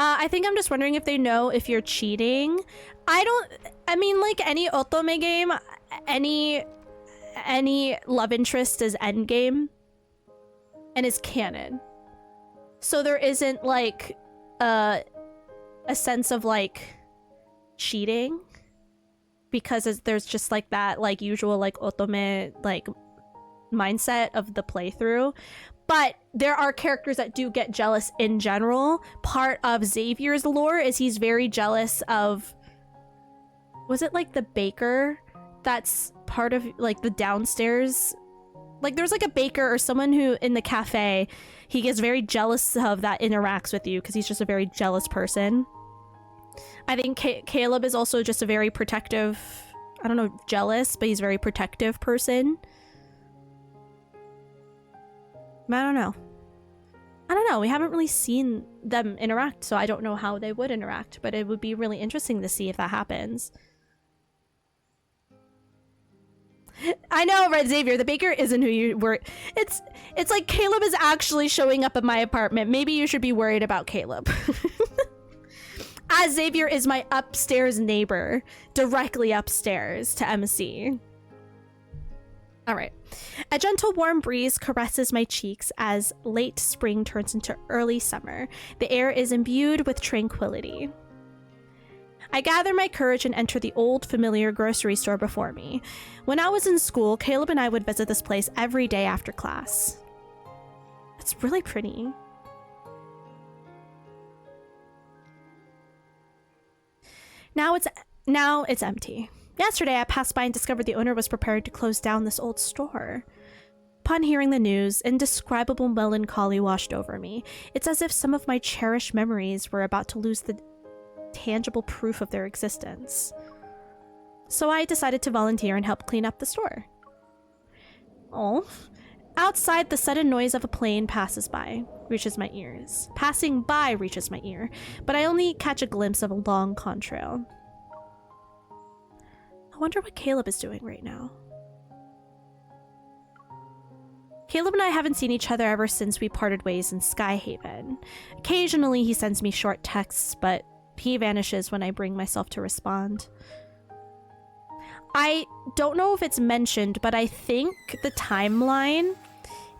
I think I'm just wondering if they know if you're cheating. I mean, like any otome game, any love interest is endgame and is canon. So there isn't like a sense of like cheating because there's just like that like usual like otome like mindset of the playthrough. But there are characters that do get jealous in general. Part of Xavier's lore is he's very jealous of, was it like the baker that's part of like the downstairs? Like there's like a baker or someone who in the cafe, he gets very jealous of that interacts with you because he's just a very jealous person. I think Caleb is also just a very protective, I don't know, jealous, but he's a very protective person. I don't know. We haven't really seen them interact, so I don't know how they would interact, but it would be really interesting to see if that happens. I know, right, Xavier? The baker isn't who you were. It's like Caleb is actually showing up at my apartment. Maybe you should be worried about Caleb. As Xavier is my upstairs neighbor, directly upstairs to MC. All right. A gentle warm breeze caresses my cheeks as late spring turns into early summer. The air is imbued with tranquility. I gather my courage and enter the old familiar grocery store before me. When I was in school, Caleb and I would visit this place every day after class. It's really pretty. Now it's empty. Yesterday, I passed by and discovered the owner was preparing to close down this old store. Upon hearing the news, indescribable melancholy washed over me. It's as if some of my cherished memories were about to lose the tangible proof of their existence. So I decided to volunteer and help clean up the store. Oh. Outside, the sudden noise of a plane passes by, reaches my ears. Passing by reaches my ear, but I only catch a glimpse of a long contrail. I wonder what Caleb is doing right now. Caleb and I haven't seen each other ever since we parted ways in Skyhaven. Occasionally he sends me short texts, but he vanishes when I bring myself to respond. I don't know if it's mentioned, but I think the timeline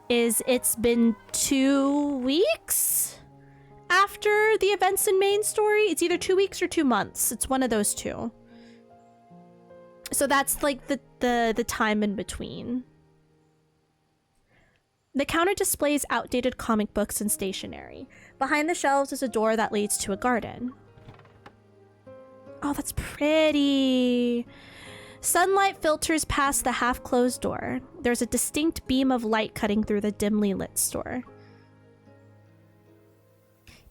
is it's been 2 weeks after the events in main story. It's either 2 weeks or 2 months. It's one of those two. So that's like the time in between. The counter displays outdated comic books and stationery. Behind the shelves is a door that leads to a garden. Oh, that's pretty. Sunlight filters past the half-closed door. There's a distinct beam of light cutting through the dimly lit store.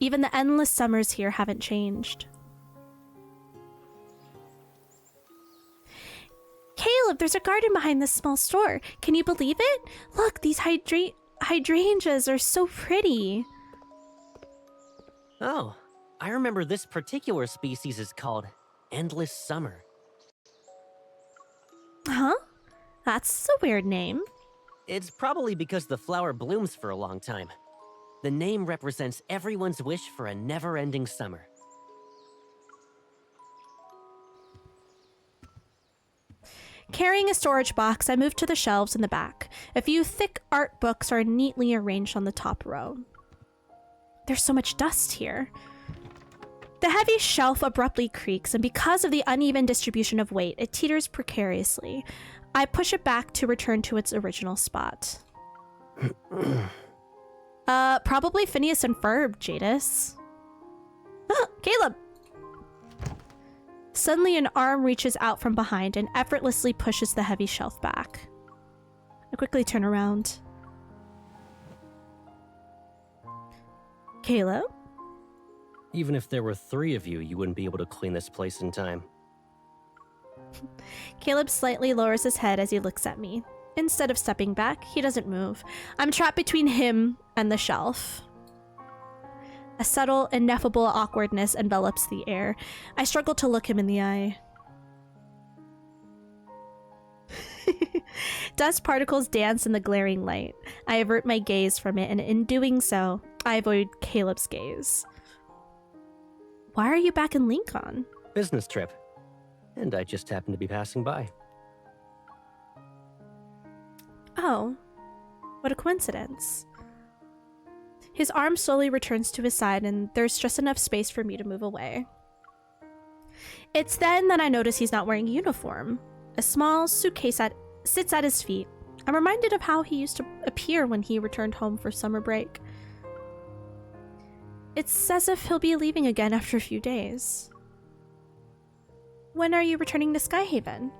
Even the endless summers here haven't changed. Caleb, there's a garden behind this small store. Can you believe it? Look, these hydrangeas are so pretty. Oh, I remember this particular species is called Endless Summer. Huh? That's a weird name. It's probably because the flower blooms for a long time. The name represents everyone's wish for a never-ending summer. Carrying a storage box, I move to the shelves in the back. A few thick art books are neatly arranged on the top row. There's so much dust here. The heavy shelf abruptly creaks, and because of the uneven distribution of weight, it teeters precariously. I push it back to return to its original spot. Probably Phineas and Ferb, Jadis. Caleb! Suddenly, an arm reaches out from behind and effortlessly pushes the heavy shelf back. I quickly turn around. Caleb? Even if there were 3 of you, you wouldn't be able to clean this place in time. Caleb slightly lowers his head as he looks at me. Instead of stepping back, he doesn't move. I'm trapped between him and the shelf. A subtle, ineffable awkwardness envelops the air. I struggle to look him in the eye. Dust particles dance in the glaring light. I avert my gaze from it, and in doing so, I avoid Caleb's gaze. Why are you back in Lincoln? Business trip. And I just happened to be passing by. Oh, what a coincidence. His arm slowly returns to his side, and there's just enough space for me to move away. It's then that I notice he's not wearing a uniform. A small suitcase sits at his feet. I'm reminded of how he used to appear when he returned home for summer break. It's as if he'll be leaving again after a few days. When are you returning to Skyhaven?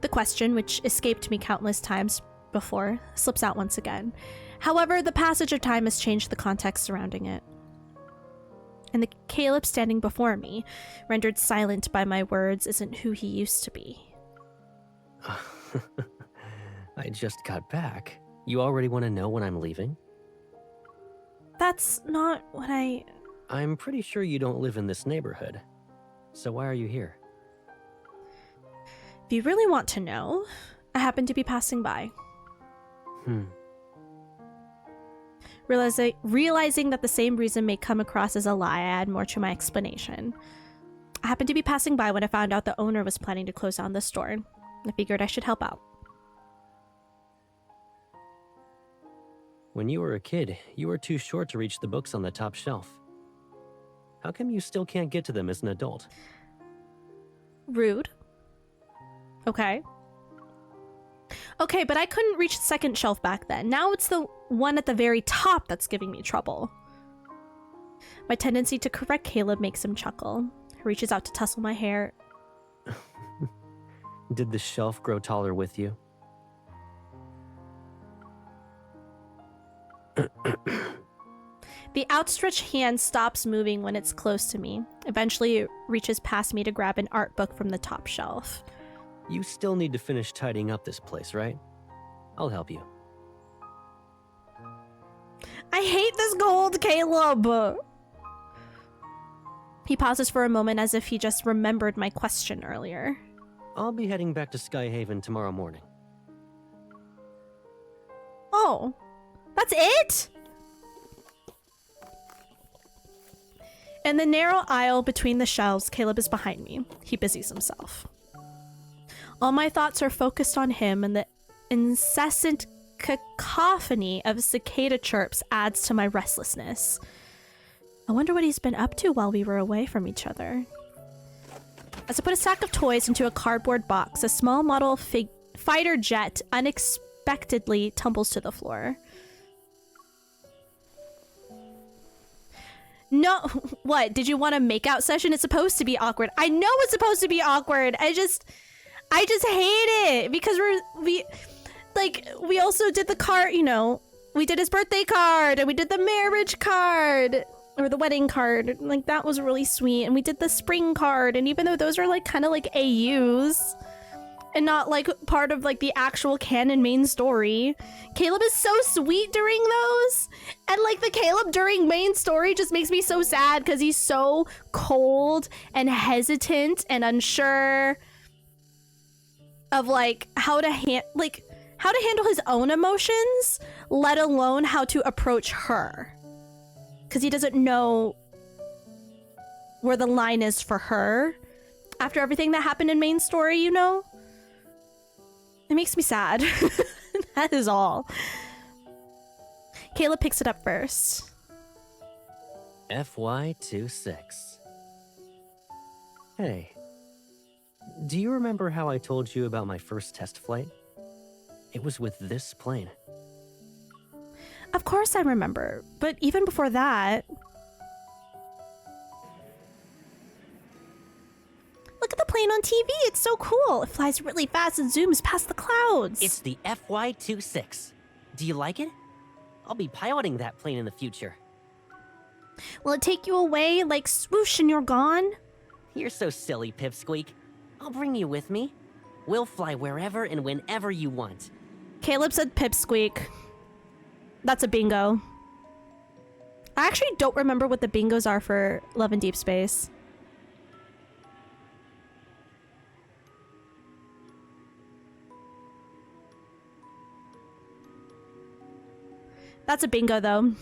The question, which escaped me countless times before, slips out once again. However, the passage of time has changed the context surrounding it. And the Caleb standing before me, rendered silent by my words, isn't who he used to be. I just got back. You already want to know when I'm leaving? That's not what I'm pretty sure you don't live in this neighborhood. So why are you here? If you really want to know, I happen to be passing by. Realizing that the same reason may come across as a lie, I add more to my explanation. I happened to be passing by when I found out the owner was planning to close down the store. I figured I should help out. When you were a kid, you were too short to reach the books on the top shelf. How come you still can't get to them as an adult? Rude. Okay. Okay, but I couldn't reach the second shelf back then. Now it's the one at the very top that's giving me trouble. My tendency to correct Caleb makes him chuckle. He reaches out to tussle my hair. Did the shelf grow taller with you? The outstretched hand stops moving when it's close to me. Eventually, it reaches past me to grab an art book from the top shelf. You still need to finish tidying up this place, right? I'll help you. I hate this gold, Caleb! He pauses for a moment as if he just remembered my question earlier. I'll be heading back to Skyhaven tomorrow morning. Oh, that's it? In the narrow aisle between the shelves, Caleb is behind me. He busies himself. All my thoughts are focused on him, and the incessant cacophony of cicada chirps adds to my restlessness. I wonder what he's been up to while we were away from each other. As I put a stack of toys into a cardboard box, a small model fighter jet unexpectedly tumbles to the floor. No, what? Did you want a makeout session? It's supposed to be awkward. I know it's supposed to be awkward. I just hate it because we also did the card, you know, we did his birthday card and we did the marriage card or the wedding card. Like that was really sweet. And we did the spring card. And even though those are like kind of like AUs and not like part of like the actual canon main story, Caleb is so sweet during those. And like the Caleb during main story just makes me so sad because he's so cold and hesitant and unsure of like how to handle his own emotions, let alone how to approach her. Because he doesn't know where the line is for her after everything that happened in main story, you know? It makes me sad. That is all. Caleb picks it up first. FY26. Hey, do you remember how I told you about my first test flight? It was with this plane. Of course I remember, but even before that... Look at the plane on TV, it's so cool. It flies really fast and zooms past the clouds. It's the FY26. Do you like it? I'll be piloting that plane in the future. Will it take you away like swoosh and you're gone? You're so silly, Pipsqueak. I'll bring you with me. We'll fly wherever and whenever you want. Caleb said Pipsqueak. That's a bingo. I actually don't remember what the bingos are for Love and Deep Space. That's a bingo, though.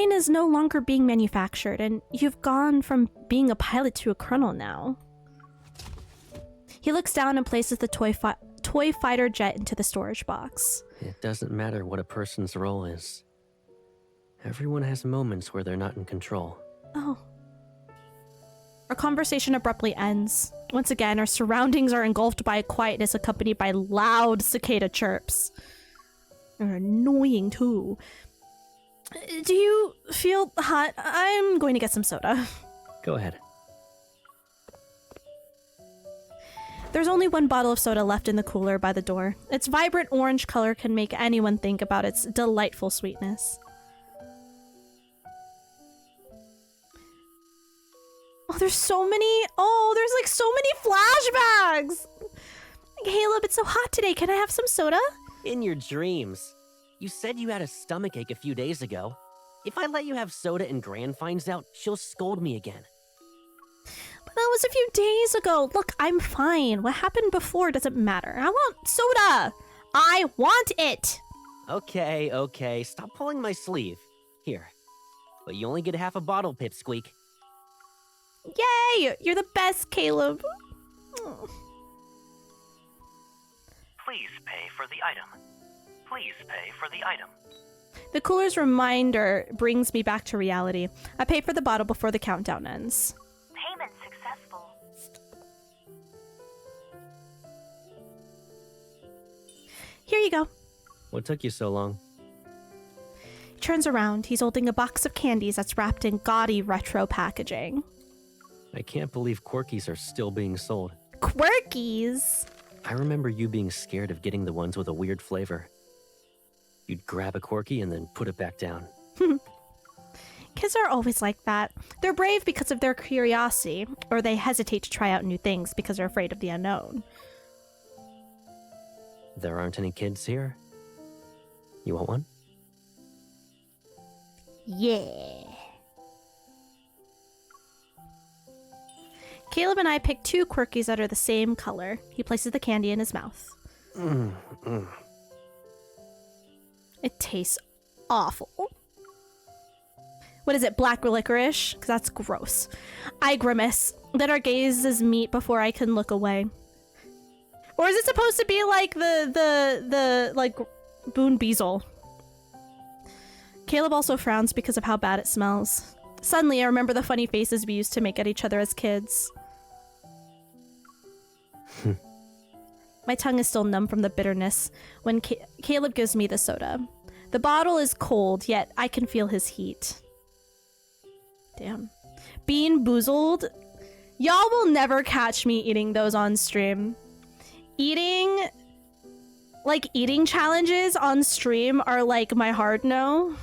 brain is no longer being manufactured, and you've gone from being a pilot to a colonel now. He looks down and places the toy fighter jet into the storage box. It doesn't matter what a person's role is. Everyone has moments where they're not in control. Oh. Our conversation abruptly ends. Once again, our surroundings are engulfed by quietness accompanied by loud cicada chirps. They're annoying too. Do you feel hot? I'm going to get some soda. Go ahead. There's only one bottle of soda left in the cooler by the door. Its vibrant orange color can make anyone think about its delightful sweetness. Oh, there's so many. Oh, there's like so many flashbacks. Caleb, it's so hot today. Can I have some soda? In your dreams. You said you had a stomachache a few days ago. If I let you have soda and Gran finds out, she'll scold me again. But that was a few days ago. Look, I'm fine. What happened before doesn't matter. I want soda. I want it. Okay. Stop pulling my sleeve. Here. But you only get half a bottle, Pipsqueak. Yay! You're the best, Caleb. Oh. Please pay for the item. Please pay for the item. The cooler's reminder brings me back to reality. I pay for the bottle before the countdown ends. Payment successful. Here you go. What took you so long? He turns around. He's holding a box of candies that's wrapped in gaudy retro packaging. I can't believe Quirkies are still being sold. Quirkies? I remember you being scared of getting the ones with a weird flavor. You'd grab a Quirky and then put it back down. Kids are always like that. They're brave because of their curiosity, or they hesitate to try out new things because they're afraid of the unknown. There aren't any kids here? You want one? Yeah. Caleb and I pick two Quirkies that are the same color. He places the candy in his mouth. It tastes awful. What is it, black licorice? Because that's gross. I grimace. Then our gazes meet before I can look away. Or is it supposed to be like the like Boon Beazle? Caleb also frowns because of how bad it smells. Suddenly, I remember the funny faces we used to make at each other as kids. My tongue is still numb from the bitterness when Caleb gives me the soda. The bottle is cold, yet I can feel his heat. Damn. Bean Boozled? Y'all will never catch me eating those on stream. Eating challenges on stream are like my hard no.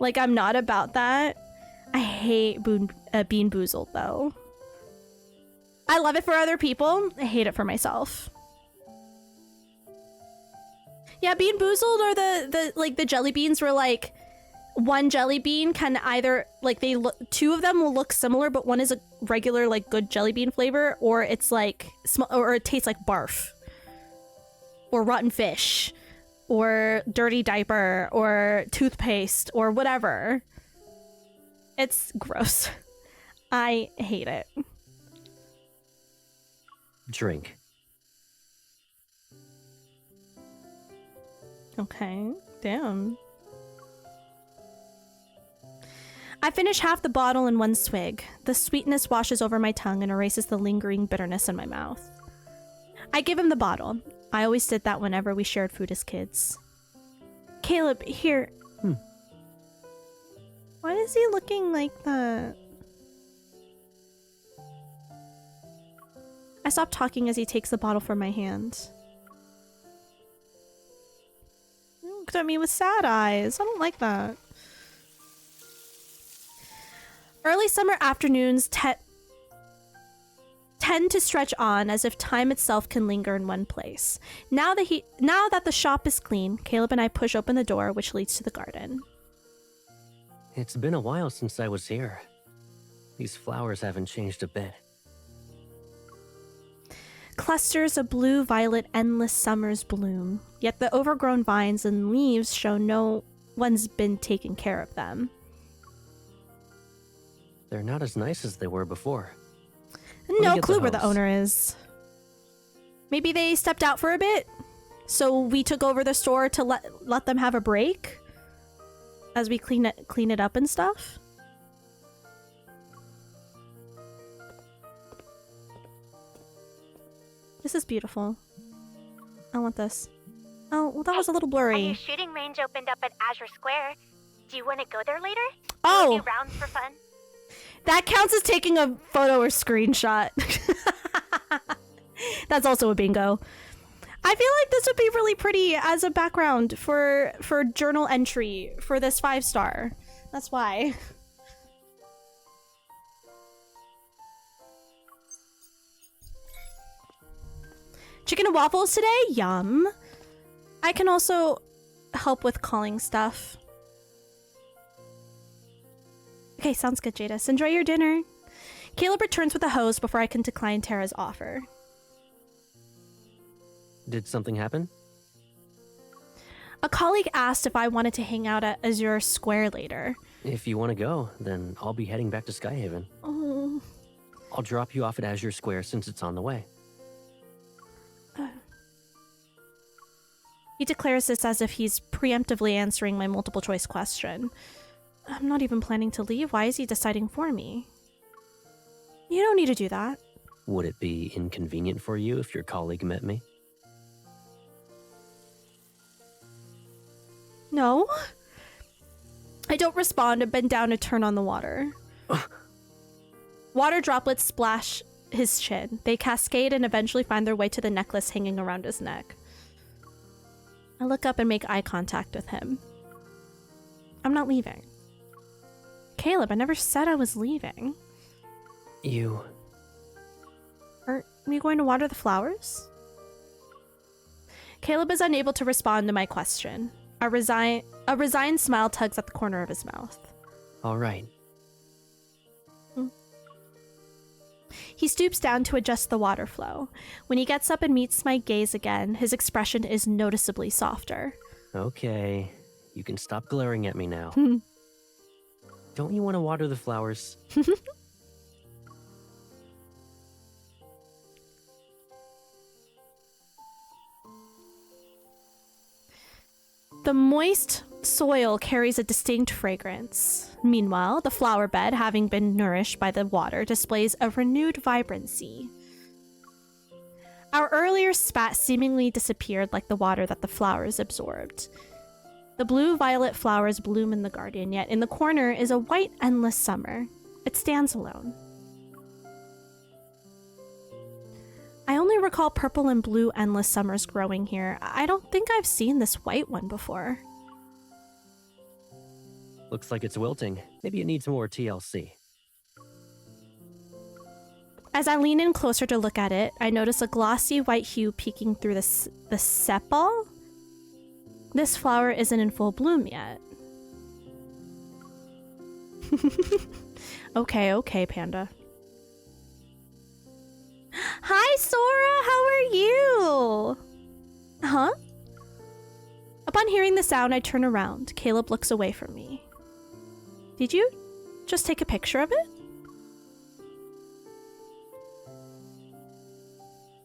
Like, I'm not about that. I hate Bean Boozled, though. I love it for other people. I hate it for myself. Yeah, Bean Boozled are the jelly beans where, like, one jelly bean can either, like, two of them will look similar, but one is a regular, like, good jelly bean flavor, or it's, like, or it tastes like barf. Or rotten fish. Or dirty diaper, or toothpaste, or whatever. It's gross. I hate it. Drink. Okay, damn. I finish half the bottle in one swig. The sweetness washes over my tongue and erases the lingering bitterness in my mouth. I give him the bottle. I always did that whenever we shared food as kids. Caleb, here. Why is he looking like that? I stop talking as he takes the bottle from my hand. He looked at me with sad eyes. I don't like that. Early summer afternoons tend to stretch on as if time itself can linger in one place. Now that the shop is clean, Caleb and I push open the door which leads to the garden. It's been a while since I was here. These flowers haven't changed a bit. Clusters of blue-violet endless summers bloom, yet the overgrown vines and leaves show no one's been taking care of them. They're not as nice as they were before. No get the clue where the hose. owner is. Maybe they stepped out for a bit, so we took over the store to let them have a break as we clean it up and stuff. This is beautiful. I want this. Oh, well, that was a little A blurry. new shooting range opened up at Azure Square. Do you want to go there later? Oh. Do rounds for fun? That counts as taking a photo or screenshot. That's also a bingo. I feel like this would be really pretty as a background for journal entry for this 5-star. That's why. Chicken and waffles today? Yum. I can also help with calling stuff. Okay, sounds good, Jadis. Enjoy your dinner. Caleb returns with a hose before I can decline Tara's offer. Did something happen? A colleague asked if I wanted to hang out at Azure Square later. If you want to go, then I'll be heading back to Skyhaven. Oh. I'll drop you off at Azure Square since it's on the way. He declares this as if he's preemptively answering my multiple choice question. I'm not even planning to leave. Why is he deciding for me? You don't need to do that. Would it be inconvenient for you if your colleague met me? No. I don't respond and bend down to turn on the water. Water droplets splash his chin. They cascade and eventually find their way to the necklace hanging around his neck. I look up and make eye contact with him. I'm not leaving. Caleb, I never said I was leaving. You... Aren't we going to water the flowers? Caleb is unable to respond to my question. A resigned smile tugs at the corner of his mouth. All right. He stoops down to adjust the water flow. When he gets up and meets my gaze again, his expression is noticeably softer. Okay. You can stop glaring at me now. Don't you want to water the flowers? The moist soil carries a distinct fragrance. Meanwhile, the flower bed, having been nourished by the water, displays a renewed vibrancy. Our earlier spat seemingly disappeared like the water that the flowers absorbed. The blue-violet flowers bloom in the garden, yet in the corner is a white, endless summer. It stands alone. I only recall purple and blue endless summers growing here. I don't think I've seen this white one before. Looks like it's wilting. Maybe it needs more TLC. As I lean in closer to look at it, I notice a glossy white hue peeking through the sepal. This flower isn't in full bloom yet. Okay, Panda. Hi, Sora! How are you? Huh? Upon hearing the sound, I turn around. Caleb looks away from me. Did you just take a picture of it?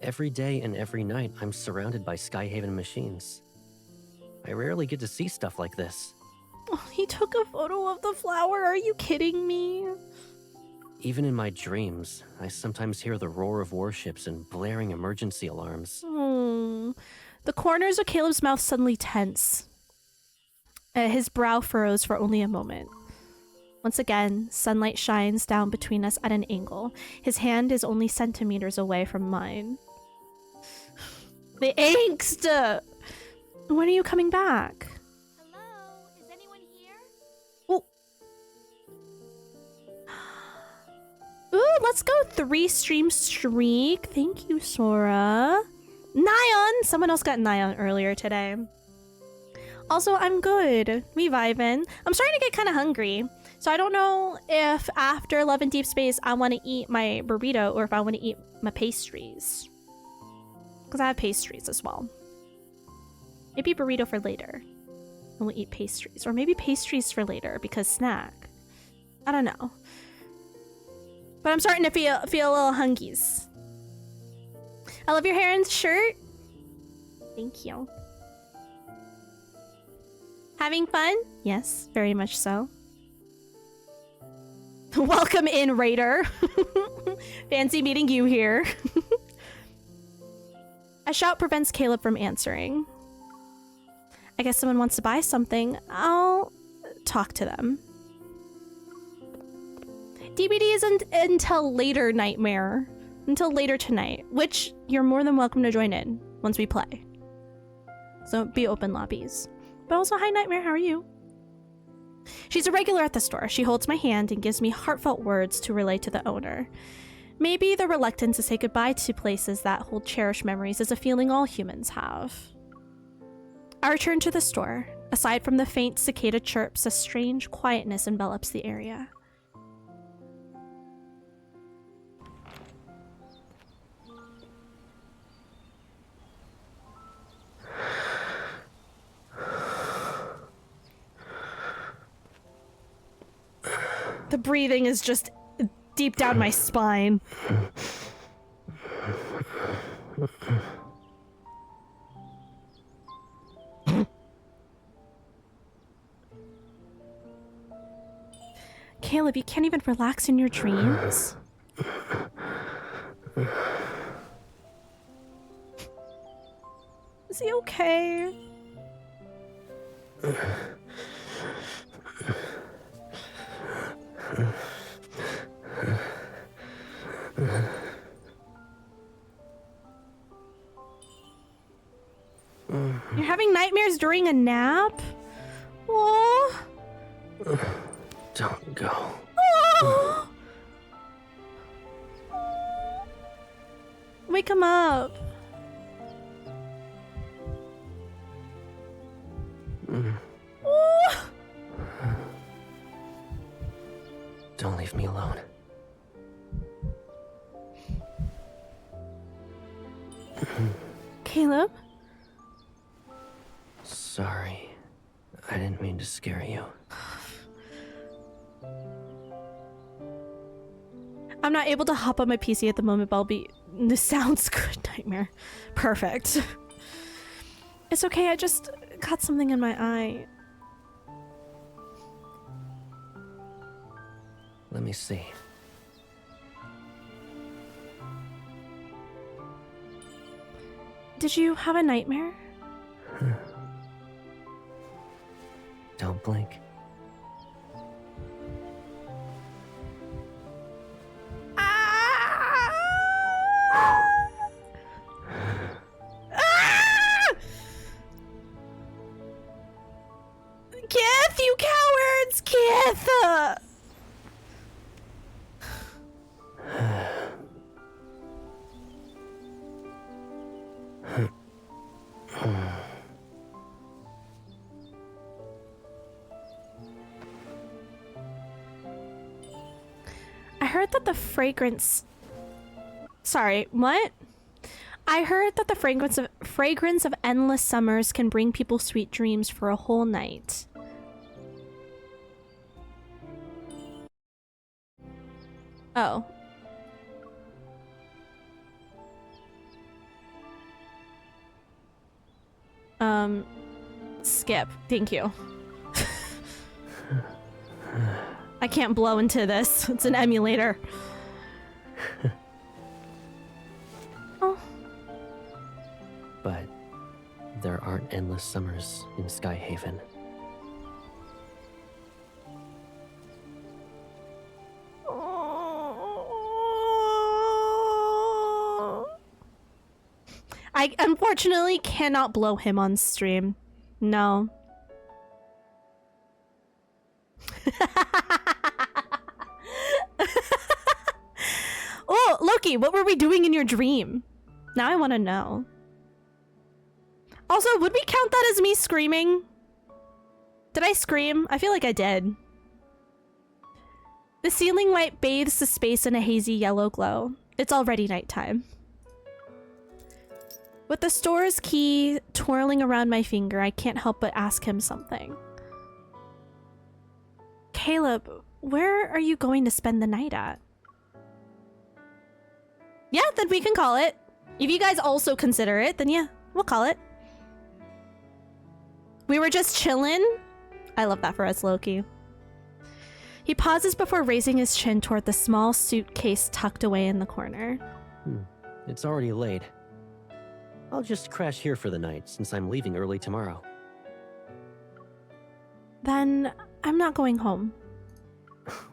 Every day and every night, I'm surrounded by Skyhaven machines. I rarely get to see stuff like this. Oh, he took a photo of the flower. Are you kidding me? Even in my dreams, I sometimes hear the roar of warships and blaring emergency alarms. Oh. The corners of Caleb's mouth suddenly tense. His brow furrows for only a moment. Once again, sunlight shines down between us at an angle. His hand is only centimeters away from mine. The angst! When are you coming back? Hello? Is anyone here? Oh. Ooh, let's go 3-stream streak. Thank you, Sora. Nyan! Someone else got Nyan earlier today. Also, I'm good. We vibing. I'm starting to get kind of hungry. So I don't know if after Love and Deepspace I want to eat my burrito or if I want to eat my pastries. Because I have pastries as well. Maybe burrito for later. and we'll eat pastries. Or maybe pastries for later because snack. I don't know. But I'm starting to feel a little hungies. I love your hair and shirt. Thank you. Having fun? Yes, very much so. Welcome in, Raider. Fancy meeting you here. A shout prevents Caleb from answering. I guess someone wants to buy something. I'll talk to them. DVD isn't until later, Nightmare. Until later tonight, which you're more than welcome to join in once we play. So be open lobbies. But also, hi Nightmare, how are you? She's a regular at the store. She holds my hand and gives me heartfelt words to relay to the owner. Maybe the reluctance to say goodbye to places that hold cherished memories is a feeling all humans have. I return to the store. Aside from the faint cicada chirps, a strange quietness envelops the area. The breathing is just deep down my spine. Caleb, you can't even relax in your dreams? Is he okay? You're having nightmares during a nap? Oh. Don't go. Oh. Wake him up. Oh. Don't leave me alone. Caleb? Sorry. I didn't mean to scare you. I'm not able to hop on my PC at the moment, but I'll be... This sounds good, Nightmare. Perfect. It's okay, I just got something in my eye. Let me see. Did you have a nightmare? Don't blink. Ah! Kith, you cowards! Kith! I heard that the fragrance... Sorry, what? I heard that the fragrance of endless summers can bring people sweet dreams for a whole night. Oh. Skip. Thank you. I can't blow into this. It's an emulator. Oh. But there aren't endless summers in Skyhaven. I unfortunately cannot blow him on stream. No. Oh, Loki, what were we doing in your dream? Now I want to know. Also, would we count that as me screaming? Did I scream? I feel like I did. The ceiling light bathes the space in a hazy yellow glow. It's already nighttime. With the store's key twirling around my finger, I can't help but ask him something. Caleb, where are you going to spend the night at? Yeah, then we can call it. If you guys also consider it, then yeah, we'll call it. We were just chillin'. I love that for us, Loki. He pauses before raising his chin toward the small suitcase tucked away in the corner. It's already late. I'll just crash here for the night since I'm leaving early tomorrow. Then I'm not going home.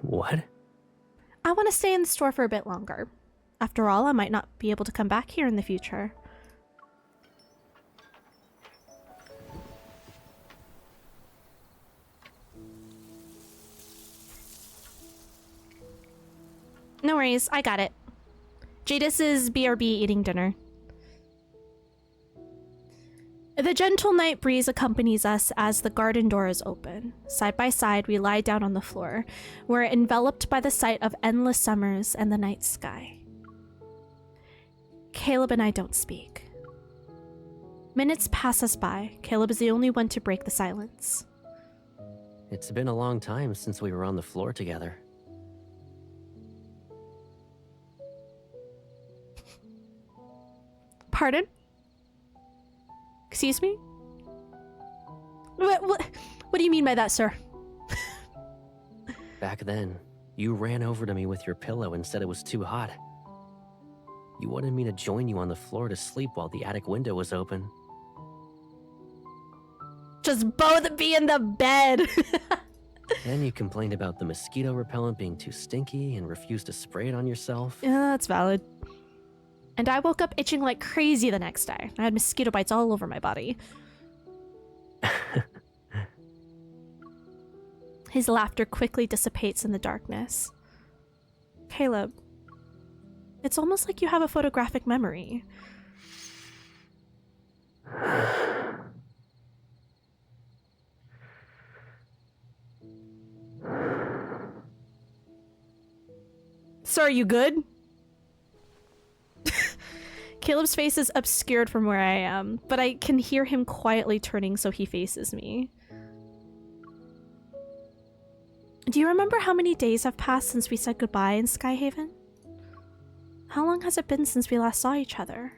What? I want to stay in the store for a bit longer. After all, I might not be able to come back here in the future. No worries, I got it. Jadis is BRB eating dinner. The gentle night breeze accompanies us as the garden door is open. Side by side, we lie down on the floor. We're enveloped by the sight of endless summers and the night sky. Caleb and I don't speak. Minutes pass us by. Caleb is the only one to break the silence. It's been a long time since we were on the floor together. Pardon? Excuse me? What do you mean by that, sir? Back then, you ran over to me with your pillow and said it was too hot. You wanted me to join you on the floor to sleep while the attic window was open. Just both be in the bed. Then you complained about the mosquito repellent being too stinky and refused to spray it on yourself. Yeah, that's valid. And I woke up itching like crazy the next day. I had mosquito bites all over my body. His laughter quickly dissipates in the darkness. Caleb, it's almost like you have a photographic memory. Sir, are you good? Caleb's face is obscured from where I am, but I can hear him quietly turning so he faces me. Do you remember how many days have passed since we said goodbye in Skyhaven? How long has it been since we last saw each other?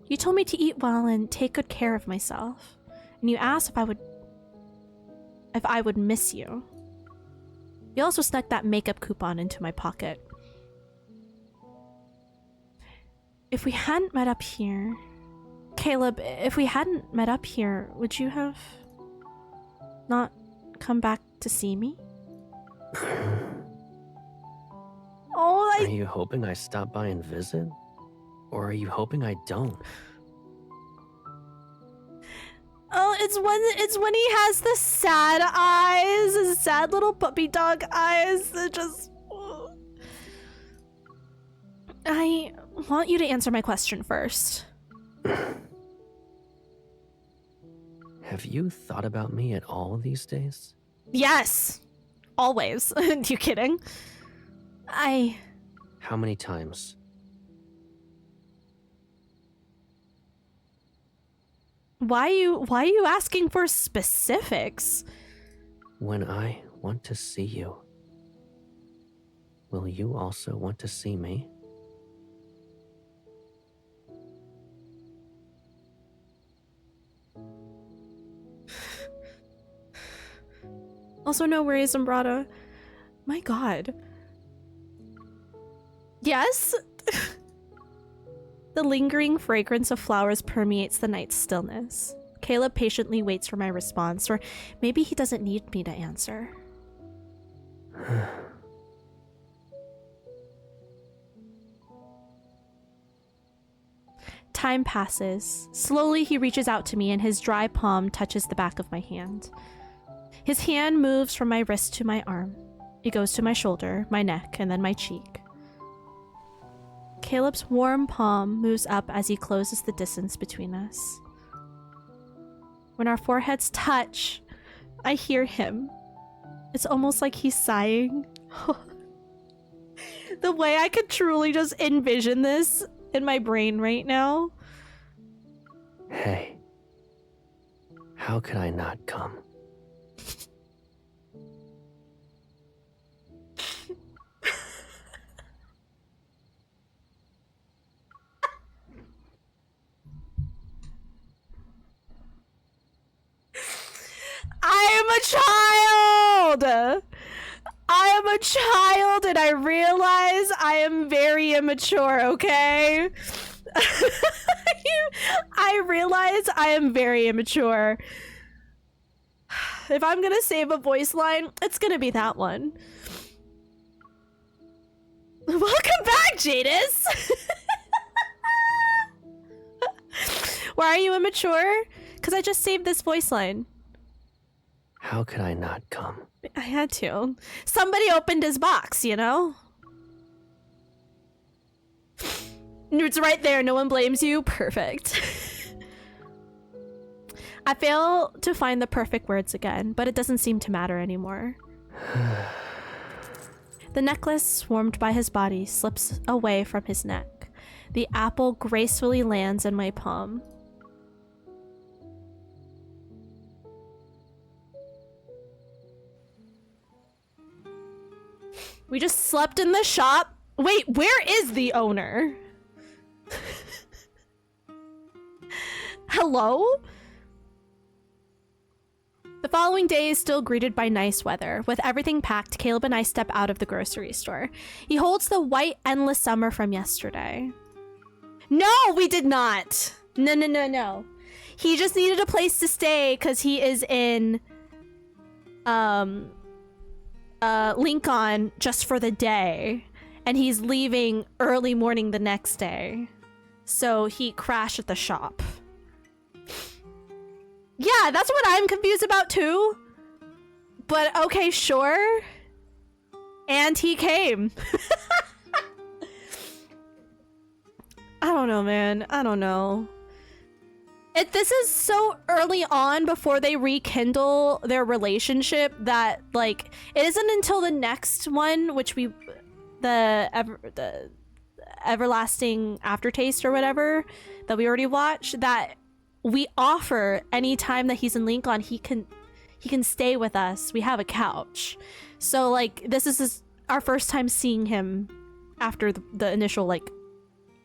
You told me to eat well and take good care of myself, and you asked if I would miss you. You also snuck that makeup coupon into my pocket. If we hadn't met up here... Caleb, if we hadn't met up here, would you have not come back to see me? Are you hoping I stop by and visit? Or are you hoping I don't? Oh, it's when he has the sad eyes, his sad little puppy dog eyes that just... I want you to answer my question first. Have you thought about me at all these days? Yes. Always. You kidding? How many times? Why are you asking for specifics? When I want to see you, will you also want to see me? Also, no worries, Umbrata. My god. Yes? The lingering fragrance of flowers permeates the night's stillness. Caleb patiently waits for my response, or maybe he doesn't need me to answer. Time passes. Slowly, he reaches out to me, and his dry palm touches the back of my hand. His hand moves from my wrist to my arm. It goes to my shoulder, my neck, and then my cheek. Caleb's warm palm moves up as he closes the distance between us. When our foreheads touch, I hear him. It's almost like he's sighing. The way I could truly just envision this in my brain right now. Hey, how could I not come? I am a child! I am a child and I realize I am very immature, okay? I realize I am very immature. If I'm gonna save a voice line, it's gonna be that one. Welcome back, Jadis! Why are you immature? Because I just saved this voice line. How could I not come? I had to. Somebody opened his box, you know? It's right there. No one blames you. Perfect. I fail to find the perfect words again, but it doesn't seem to matter anymore. The necklace, warmed by his body, slips away from his neck. The apple gracefully lands in my palm. We just slept in the shop. Wait, where is the owner? Hello? The following day is still greeted by nice weather. With everything packed, Caleb and I step out of the grocery store. He holds the white Endless Summer from yesterday. No, we did not. No. He just needed a place to stay because he is in Lincoln just for the day, and he's leaving early morning the next day, so he crashed at the shop. Yeah, that's what I'm confused about too, but okay, sure. And he came. I don't know, man. I don't know. This is so early on before they rekindle their relationship that, like, it isn't until the next one, which the Everlasting Aftertaste or whatever that we already watched, that we offer any time that he's in Lincoln, he can stay with us. We have a couch. So, like, this is our first time seeing him after the initial, like,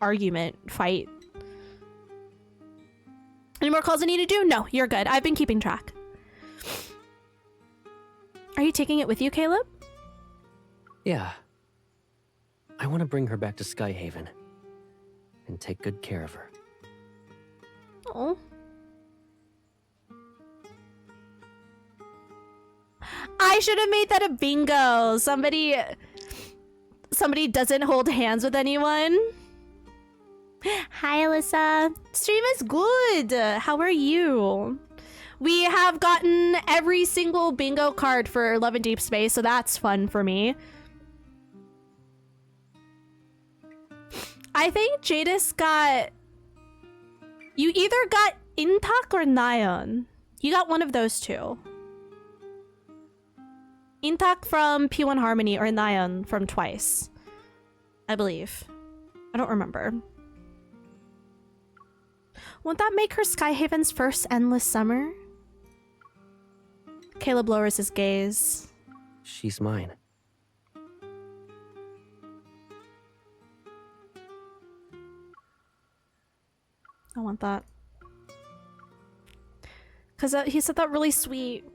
argument fight. Any more calls I need to do? No, you're good. I've been keeping track. Are you taking it with you, Caleb? Yeah. I want to bring her back to Skyhaven and take good care of her. Oh. I should have made that a bingo. Somebody doesn't hold hands with anyone. Hi, Alyssa. Stream is good. How are you? We have gotten every single bingo card for Love and Deepspace, so that's fun for me. I think Jadis got... You either got Intak or Nyan. You got one of those two. Intak from P1 Harmony or Nyan from Twice. I believe. I don't remember. Won't that make her Skyhaven's first Endless Summer? Caleb lowers his gaze. She's mine. I want that. Because he said that really sweet.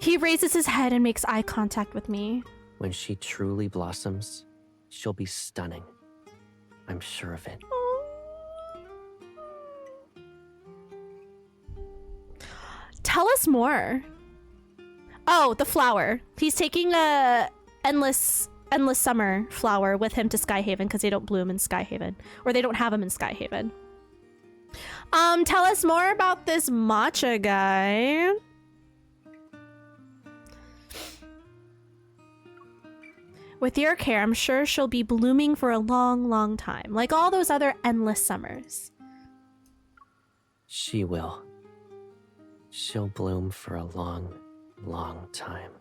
He raises his head and makes eye contact with me. When she truly blossoms, she'll be stunning. I'm sure of it. Tell us more. Oh, the flower. He's taking a endless summer flower with him to Skyhaven because they don't bloom in Skyhaven, or they don't have them in Skyhaven. Tell us more about this matcha guy. With your care, I'm sure she'll be blooming for a long, long time, like all those other endless summers. She will. She'll bloom for a long, long time.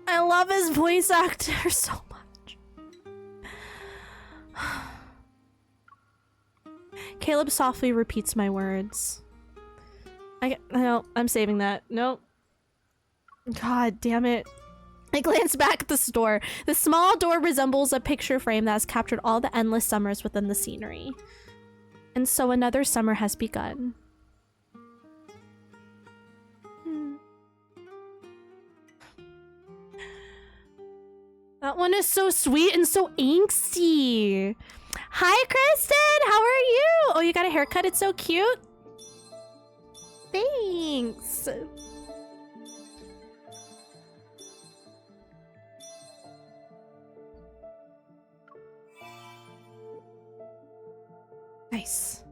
I love his voice actor so much. Caleb softly repeats my words. No, I'm saving that. Nope. God damn it. I glance back at the store. The small door resembles a picture frame that has captured all the endless summers within the scenery. And so another summer has begun. That one is so sweet and so angsty. Hi, Kristen. How are you? Oh, you got a haircut? It's so cute. Thanks. Nice.